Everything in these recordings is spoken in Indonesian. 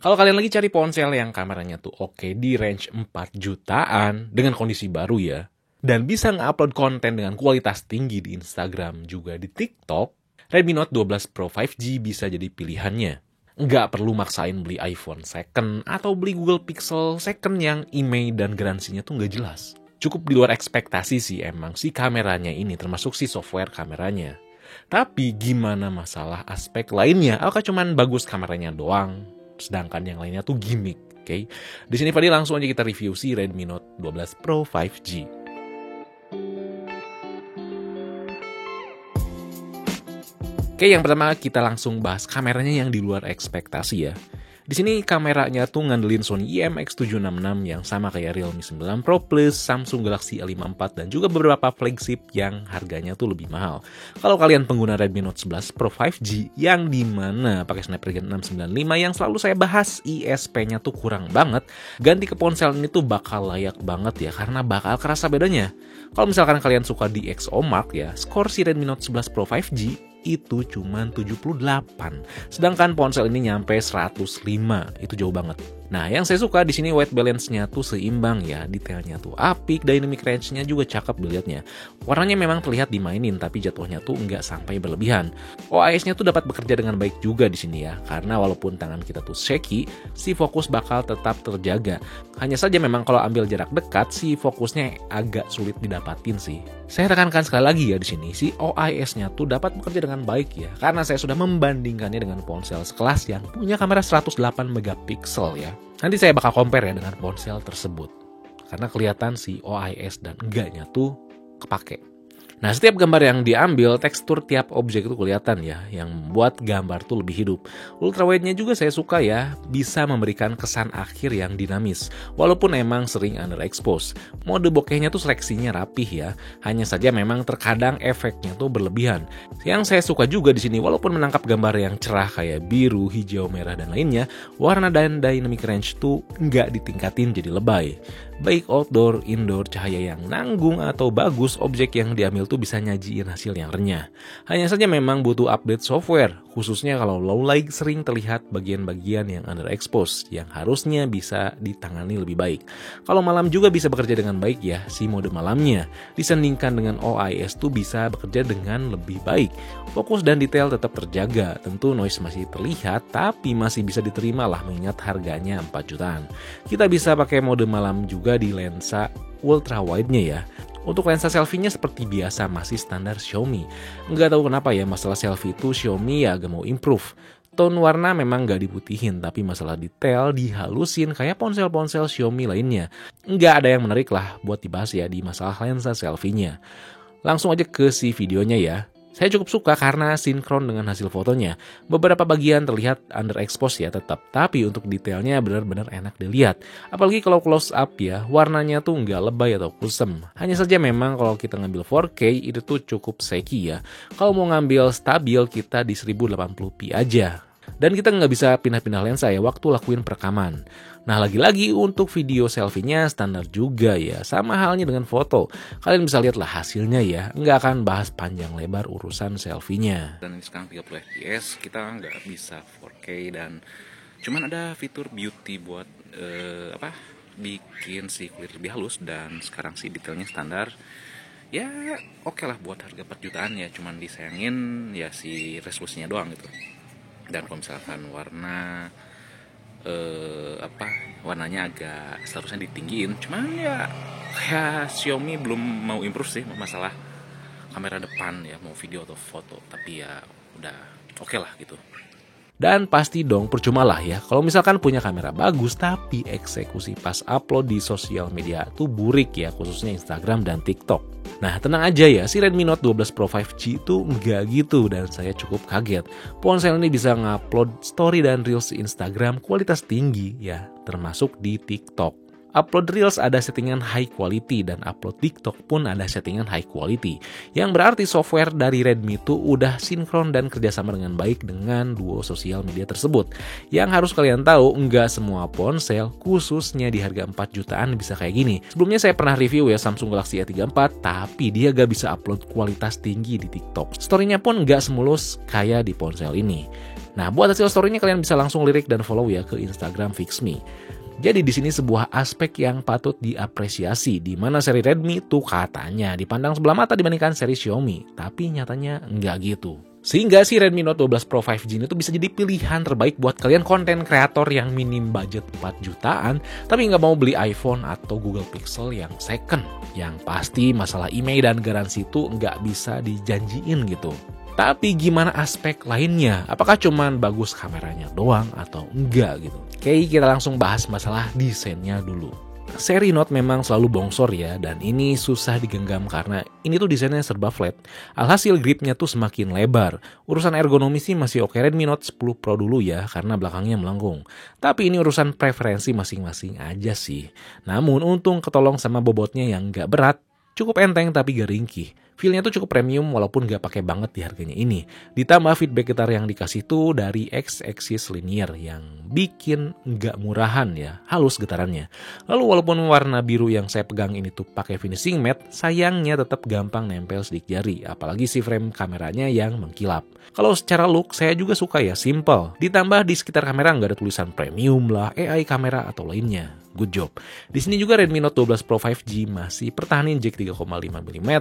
Kalau kalian lagi cari ponsel yang kameranya tuh oke di range 4 jutaan dengan kondisi baru ya, dan bisa nge-upload konten dengan kualitas tinggi di Instagram juga di TikTok, Redmi Note 12 Pro 5G bisa jadi pilihannya. Nggak perlu maksain beli iPhone second atau beli Google Pixel second yang IMEI dan garansinya tuh nggak jelas. Cukup di luar ekspektasi sih emang si kameranya ini, termasuk si software kameranya. Tapi gimana masalah aspek lainnya? Apakah cuman bagus kameranya doang? Sedangkan yang lainnya tuh gimmick, oke? Di sini Fadil langsung aja kita review si Redmi Note 12 Pro 5G. Oke, yang pertama kita langsung bahas kameranya yang di luar ekspektasi ya. Di sini kameranya tuh ngandelin Sony IMX766 yang sama kayak Realme 9 Pro Plus, Samsung Galaxy A54 dan juga beberapa flagship yang harganya tuh lebih mahal. Kalau kalian pengguna Redmi Note 11 Pro 5G yang dimana pakai Snapdragon 695 yang selalu saya bahas ISP-nya tuh kurang banget, ganti ke ponsel ini tuh bakal layak banget ya karena bakal kerasa bedanya. Kalau misalkan kalian suka di XOMark ya, skor si Redmi Note 11 Pro 5G itu cuma 78. Sedangkan ponsel ini nyampe 105. Itu jauh banget. Nah, yang saya suka di sini white balance-nya tuh seimbang ya, detailnya tuh apik, dynamic range-nya juga cakep dilihatnya. Warnanya memang terlihat dimainin, tapi jatuhnya tuh nggak sampai berlebihan. OIS-nya tuh dapat bekerja dengan baik juga di sini ya, karena walaupun tangan kita tuh shaky, si fokus bakal tetap terjaga. Hanya saja memang kalau ambil jarak dekat, si fokusnya agak sulit didapatin sih. Saya tekankan sekali lagi ya di sini, si OIS-nya tuh dapat bekerja dengan baik ya, karena saya sudah membandingkannya dengan ponsel sekelas yang punya kamera 108 megapiksel ya. Nanti saya bakal compare ya dengan ponsel tersebut. Karena kelihatan si OIS dan enggaknya tuh kepake. Nah, setiap gambar yang diambil, tekstur tiap objek itu kelihatan ya, yang membuat gambar tuh lebih hidup. Ultrawide-nya juga saya suka ya, bisa memberikan kesan akhir yang dinamis, walaupun emang sering underexpose. Mode bokehnya tuh seleksinya rapih ya, hanya saja memang terkadang efeknya tuh berlebihan. Yang saya suka juga di sini, walaupun menangkap gambar yang cerah kayak biru, hijau, merah, dan lainnya, warna dan dynamic range tuh nggak ditingkatin jadi lebay. Baik outdoor, indoor, cahaya yang nanggung atau bagus, objek yang diambil tuh bisa nyajiin hasil yang renyah. Hanya saja memang butuh update software, khususnya kalau low light sering terlihat bagian-bagian yang underexpose, yang harusnya bisa ditangani lebih baik. Kalau malam juga bisa bekerja dengan baik ya, si mode malamnya. Disandingkan dengan OIS tuh bisa bekerja dengan lebih baik. Fokus dan detail tetap terjaga, tentu noise masih terlihat, tapi masih bisa diterima lah mengingat harganya 4 jutaan. Kita bisa pakai mode malam juga di lensa ultra wide-nya ya. Untuk lensa selfie-nya seperti biasa masih standar Xiaomi. Nggak tahu kenapa ya masalah selfie itu Xiaomi ya agak mau improve. Tone warna memang nggak diputihin, tapi masalah detail dihalusin kayak ponsel-ponsel Xiaomi lainnya. Nggak ada yang menarik lah buat dibahas ya di masalah lensa selfie-nya. Langsung aja ke si videonya ya. Saya cukup suka karena sinkron dengan hasil fotonya. Beberapa bagian terlihat underexpose ya tetap, tapi untuk detailnya benar-benar enak dilihat. Apalagi kalau close up ya, warnanya tuh nggak lebay atau kusem. Hanya saja memang kalau kita ngambil 4K itu tuh cukup shaky ya. Kalau mau ngambil stabil kita di 1080p aja. Dan kita nggak bisa pindah-pindah lensa ya waktu lakuin perekaman. Nah, lagi-lagi untuk video selfie-nya standar juga ya, sama halnya dengan foto. Kalian bisa lihatlah hasilnya ya, nggak akan bahas panjang lebar urusan selfie-nya. Dan ini sekarang 30 fps, kita nggak bisa 4K dan cuman ada fitur beauty buat bikin si kulit lebih halus, dan sekarang sih detailnya standar. Ya oke lah buat harga 4 jutaan ya, cuman disayangin ya si resolusinya doang gitu. Dan kalau misalkan warnanya agak seharusnya ditinggiin, cuman ya Xiaomi belum mau improve sih masalah kamera depan ya, mau video atau foto, tapi ya udah oke lah gitu. Dan pasti dong percuma lah ya kalau misalkan punya kamera bagus tapi eksekusi pas upload di sosial media tuh burik ya, khususnya Instagram dan TikTok. Nah, tenang aja ya, si Redmi Note 12 Pro 5G itu nggak gitu dan saya cukup kaget. Ponsel ini bisa ngupload story dan reels Instagram kualitas tinggi ya, termasuk di TikTok. Upload Reels ada settingan high quality dan upload TikTok pun ada settingan high quality. Yang berarti software dari Redmi itu udah sinkron dan kerjasama dengan baik dengan duo sosial media tersebut. Yang harus kalian tahu, nggak semua ponsel khususnya di harga 4 jutaan bisa kayak gini. Sebelumnya saya pernah review ya Samsung Galaxy A34, tapi dia gak bisa upload kualitas tinggi di TikTok. Story-nya pun nggak semulus kayak di ponsel ini. Nah, buat hasil story-nya kalian bisa langsung lirik dan follow ya ke Instagram Fixme. Jadi di sini sebuah aspek yang patut diapresiasi, di mana seri Redmi itu katanya dipandang sebelah mata dibandingkan seri Xiaomi, tapi nyatanya nggak gitu. Sehingga si Redmi Note 12 Pro 5G ini tuh bisa jadi pilihan terbaik buat kalian konten kreator yang minim budget 4 jutaan, tapi nggak mau beli iPhone atau Google Pixel yang second. Yang pasti masalah email dan garansi itu nggak bisa dijanjiin gitu. Tapi gimana aspek lainnya? Apakah cuman bagus kameranya doang atau enggak gitu? Oke, kita langsung bahas masalah desainnya dulu. Seri Note memang selalu bongsor ya, dan ini susah digenggam karena ini tuh desainnya serba flat. Alhasil gripnya tuh semakin lebar. Urusan ergonomi sih masih oke Redmi Note 10 Pro dulu ya, karena belakangnya melengkung. Tapi ini urusan preferensi masing-masing aja sih. Namun untung ketolong sama bobotnya yang nggak berat, cukup enteng tapi gak ringkih. Feel-nya tuh cukup premium walaupun gak pakai banget di harganya ini. Ditambah feedback gitar yang dikasih tuh dari X-axis linear yang bikin gak murahan ya, halus getarannya. Lalu walaupun warna biru yang saya pegang ini tuh pakai finishing matte, sayangnya tetap gampang nempel sidik jari, apalagi si frame kameranya yang mengkilap. Kalau secara look saya juga suka ya, simple. Ditambah di sekitar kamera nggak ada tulisan premium lah, AI kamera atau lainnya. Good job. Di sini juga Redmi Note 12 Pro 5G masih pertahanin jack 3,5 mm,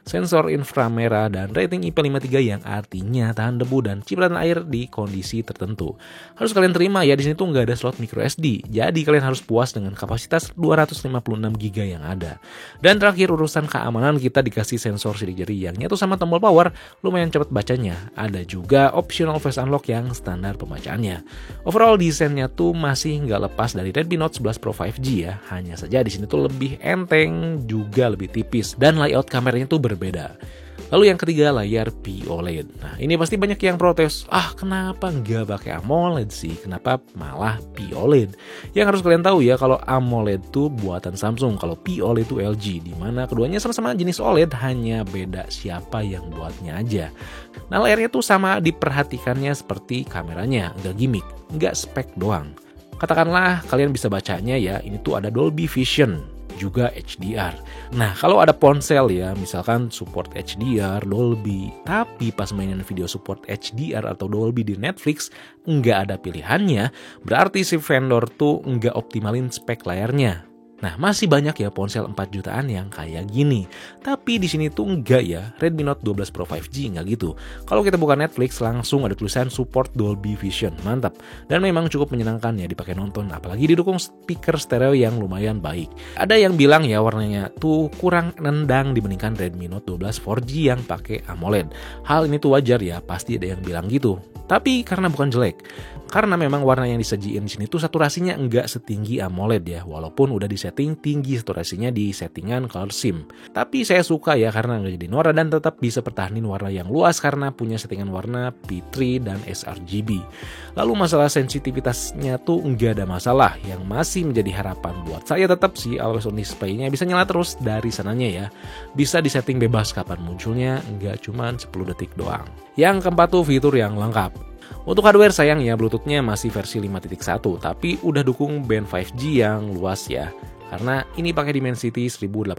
sensor inframerah dan rating IP53 yang artinya tahan debu dan cipratan air di kondisi tertentu. Harus kalian terima ya, di sini tuh nggak ada slot micro SD. Jadi kalian harus puas dengan kapasitas 256 GB yang ada. Dan terakhir urusan keamanan, kita dikasih sensor sidik jari yang nyatu sama tombol power, lumayan cepat bacanya. Ada juga optional face unlock yang standar pembacaannya. Overall desainnya tuh masih nggak lepas dari Redmi Note 11 Pro 5G ya. Hanya saja di sini tuh lebih enteng, juga lebih tipis, dan layout kameranya tuh berbeda. Lalu yang ketiga, layar POLED. Nah, ini pasti banyak yang protes, kenapa nggak pakai AMOLED sih? Kenapa malah POLED? Yang harus kalian tahu ya, kalau AMOLED tuh buatan Samsung, kalau POLED itu LG, di mana keduanya sama-sama jenis OLED, hanya beda siapa yang buatnya aja. Nah, layarnya tuh sama diperhatikannya seperti kameranya, nggak gimmick, nggak spek doang. Katakanlah kalian bisa bacanya ya, ini tuh ada Dolby Vision, juga HDR. Nah, kalau ada ponsel ya, misalkan support HDR, Dolby, tapi pas mainin video support HDR atau Dolby di Netflix, nggak ada pilihannya, berarti si vendor tuh nggak optimalin spek layarnya. Nah, masih banyak ya ponsel 4 jutaan yang kayak gini. Tapi di sini tuh enggak ya, Redmi Note 12 Pro 5G enggak gitu. Kalau kita buka Netflix, langsung ada tulisan support Dolby Vision, mantap. Dan memang cukup menyenangkan ya dipakai nonton, apalagi didukung speaker stereo yang lumayan baik. Ada yang bilang ya warnanya tuh kurang nendang dibandingkan Redmi Note 12 4G yang pakai AMOLED. Hal ini tuh wajar ya, pasti ada yang bilang gitu. Tapi karena bukan jelek, karena memang warna yang disajiin di sini tuh saturasinya enggak setinggi AMOLED ya, walaupun udah disetting tinggi saturasinya di settingan color sim. Tapi saya suka ya karena nggak jadi norak dan tetap bisa pertahanin warna yang luas karena punya settingan warna P3 dan sRGB. Lalu masalah sensitivitasnya tuh enggak ada masalah, yang masih menjadi harapan buat saya tetap sih always on display-nya bisa nyala terus dari sananya ya. Bisa disetting bebas kapan munculnya, enggak cuman 10 detik doang. Yang keempat tuh fitur yang lengkap. Untuk hardware sayangnya Bluetooth-nya masih versi 5.1, tapi udah dukung band 5G yang luas ya. Karena ini pakai Dimensity 1080.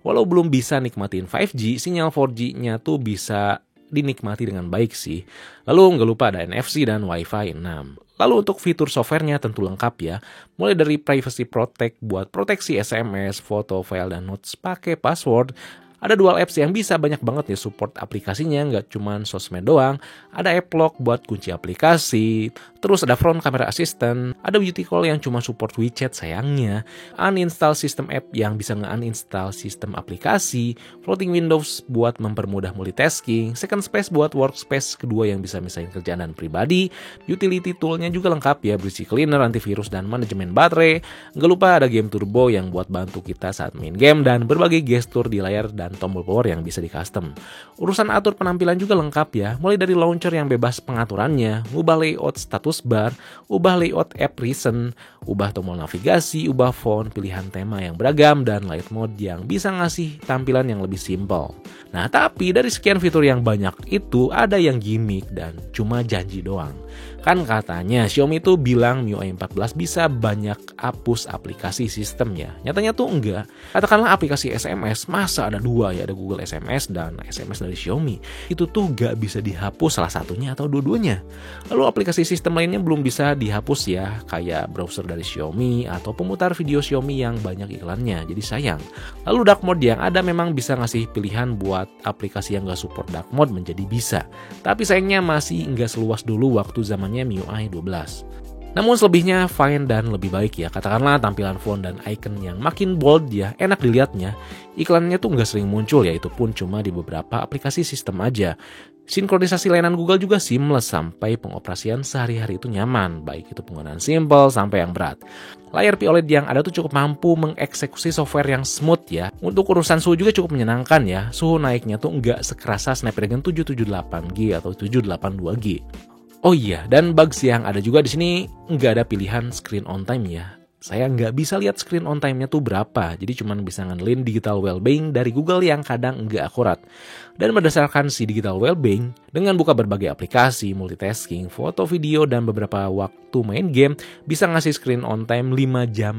Walau belum bisa nikmatin 5G, sinyal 4G-nya tuh bisa dinikmati dengan baik sih. Lalu nggak lupa ada NFC dan Wi-Fi 6. Lalu untuk fitur softwarenya tentu lengkap ya. Mulai dari Privacy Protect buat proteksi SMS, foto, file, dan notes pakai password. Ada dual apps yang bisa banyak banget ya support aplikasinya, nggak cuma sosmed doang. Ada app lock buat kunci aplikasi, terus ada front camera assistant, ada beauty call yang cuma support WeChat sayangnya, uninstall sistem app yang bisa nge-uninstall sistem aplikasi, floating windows buat mempermudah multitasking, second space buat workspace kedua yang bisa misahin kerjaan dan pribadi, utility toolnya juga lengkap ya, berisi cleaner, antivirus, dan manajemen baterai. Nggak lupa ada game turbo yang buat bantu kita saat main game dan berbagai gestur di layar dan tombol power yang bisa di custom. Urusan atur penampilan juga lengkap ya, mulai dari launcher yang bebas pengaturannya, ngubah layout status status bar, ubah layout app recent, ubah tombol navigasi, ubah font, pilihan tema yang beragam, dan light mode yang bisa ngasih tampilan yang lebih simpel. Nah, tapi dari sekian fitur yang banyak itu ada yang gimmick dan cuma janji doang. Kan katanya Xiaomi tuh bilang MIUI 14 bisa banyak hapus aplikasi sistemnya. Nyatanya tuh enggak. Katakanlah aplikasi SMS, masa ada dua ya, ada Google SMS dan SMS dari Xiaomi. Itu tuh gak bisa dihapus salah satunya atau dua-duanya. Lalu aplikasi sistem lainnya belum bisa dihapus ya, kayak browser dari Xiaomi atau pemutar video Xiaomi yang banyak iklannya, jadi sayang. Lalu dark mode yang ada memang bisa ngasih pilihan buat aplikasi yang gak support dark mode menjadi bisa. Tapi sayangnya masih nggak seluas dulu waktu zamannya MIUI 12. Namun selebihnya fine dan lebih baik ya. Katakanlah tampilan font dan icon yang makin bold ya, enak dilihatnya. Iklannya tuh nggak sering muncul ya, itu pun cuma di beberapa aplikasi sistem aja. Sinkronisasi layanan Google juga seamless sampai pengoperasian sehari-hari itu nyaman, baik itu penggunaan simple sampai yang berat. Layar POLED yang ada tuh cukup mampu mengeksekusi software yang smooth ya. Untuk urusan suhu juga cukup menyenangkan ya. Suhu naiknya tuh nggak sekerasa Snapdragon 778G atau 782G. Oh iya, dan bugs yang ada juga di sini nggak ada pilihan screen on time ya. Saya nggak bisa lihat screen on time-nya tuh berapa, jadi cuma bisa ngandelin digital well-being dari Google yang kadang nggak akurat. Dan berdasarkan si digital well-being, dengan buka berbagai aplikasi, multitasking, foto, video, dan beberapa waktu main game, bisa ngasih screen on time 5,5 jam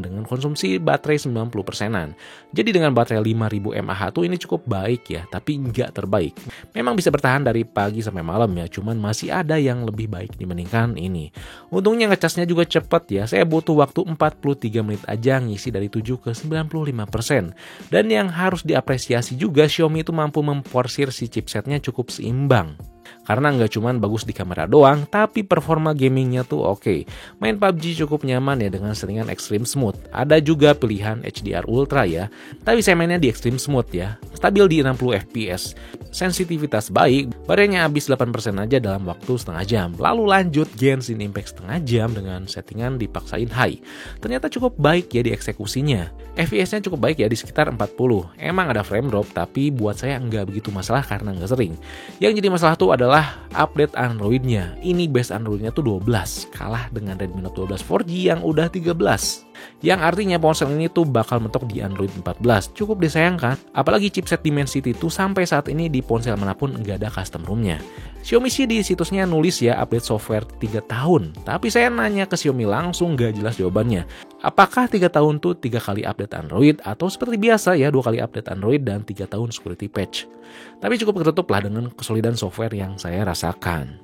dengan konsumsi baterai 90%-an. Jadi dengan baterai 5000 mAh tuh ini cukup baik ya, tapi nggak terbaik. Memang bisa bertahan dari pagi sampai malam ya, cuman masih ada yang lebih baik dibandingkan ini. Untungnya ngecasnya juga cepet ya, saya butuh waktu 43 menit aja ngisi dari 7 ke 95%. Dan yang harus diapresiasi juga, Xiaomi itu mampu memporsir si chipsetnya cukup seimbang. Karena nggak cuman bagus di kamera doang, tapi performa gamingnya tuh oke. Main PUBG cukup nyaman ya dengan settingan Extreme Smooth. Ada juga pilihan HDR Ultra ya, tapi saya mainnya di Extreme Smooth ya. Stabil di 60 fps. Sensitivitas baik, baterainya habis 8% aja dalam waktu setengah jam. Lalu lanjut Genshin Impact setengah jam dengan settingan dipaksain high. Ternyata cukup baik ya di eksekusinya. FPS-nya cukup baik ya di sekitar 40. Emang ada frame drop, tapi buat saya nggak begitu masalah karena nggak sering. Yang jadi masalah tuh adalah update Android-nya. Ini base Android-nya tuh 12, kalah dengan Redmi Note 12 4G yang udah 13. Yang artinya ponsel ini tuh bakal mentok di Android 14. Cukup disayangkan, apalagi chipset Dimensity itu sampai saat ini di ponsel manapun nggak ada custom ROM-nya. Xiaomi sih di situsnya nulis ya update software 3 tahun, tapi saya nanya ke Xiaomi langsung nggak jelas jawabannya. Apakah 3 tahun tuh 3 kali update Android atau seperti biasa ya 2 kali update Android dan 3 tahun security patch. Tapi cukup ketutup lah dengan kesolidan software yang saya rasakan.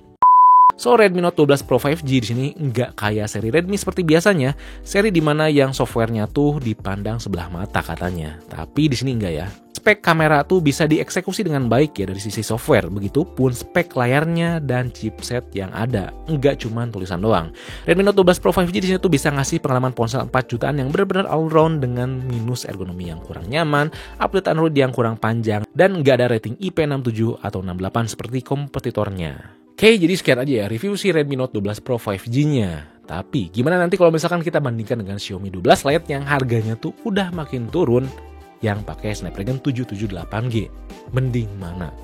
So, Redmi Note 12 Pro 5G di sini nggak kayak seri Redmi seperti biasanya, seri dimana yang softwarenya tuh dipandang sebelah mata katanya. Tapi di sini enggak ya. Spek kamera tuh bisa dieksekusi dengan baik ya dari sisi software, begitupun spek layarnya dan chipset yang ada, nggak cuma tulisan doang. Redmi Note 12 Pro 5G di sini tuh bisa ngasih pengalaman ponsel 4 jutaan yang benar-benar all round dengan minus ergonomi yang kurang nyaman, update Android yang kurang panjang, dan nggak ada rating IP67 atau 68 seperti kompetitornya. Oke, jadi sekian aja ya review si Redmi Note 12 Pro 5G-nya. Tapi gimana nanti kalau misalkan kita bandingkan dengan Xiaomi 12 Lite yang harganya tuh udah makin turun, yang pakai Snapdragon 778G. Mending mana?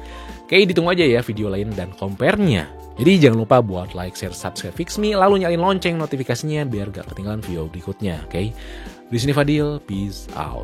Oke, ditunggu aja ya video lain dan compare-nya. Jadi jangan lupa buat like, share, subscribe Fixme, lalu nyalain lonceng notifikasinya biar gak ketinggalan video berikutnya. Oke, di sini Fadil, peace out.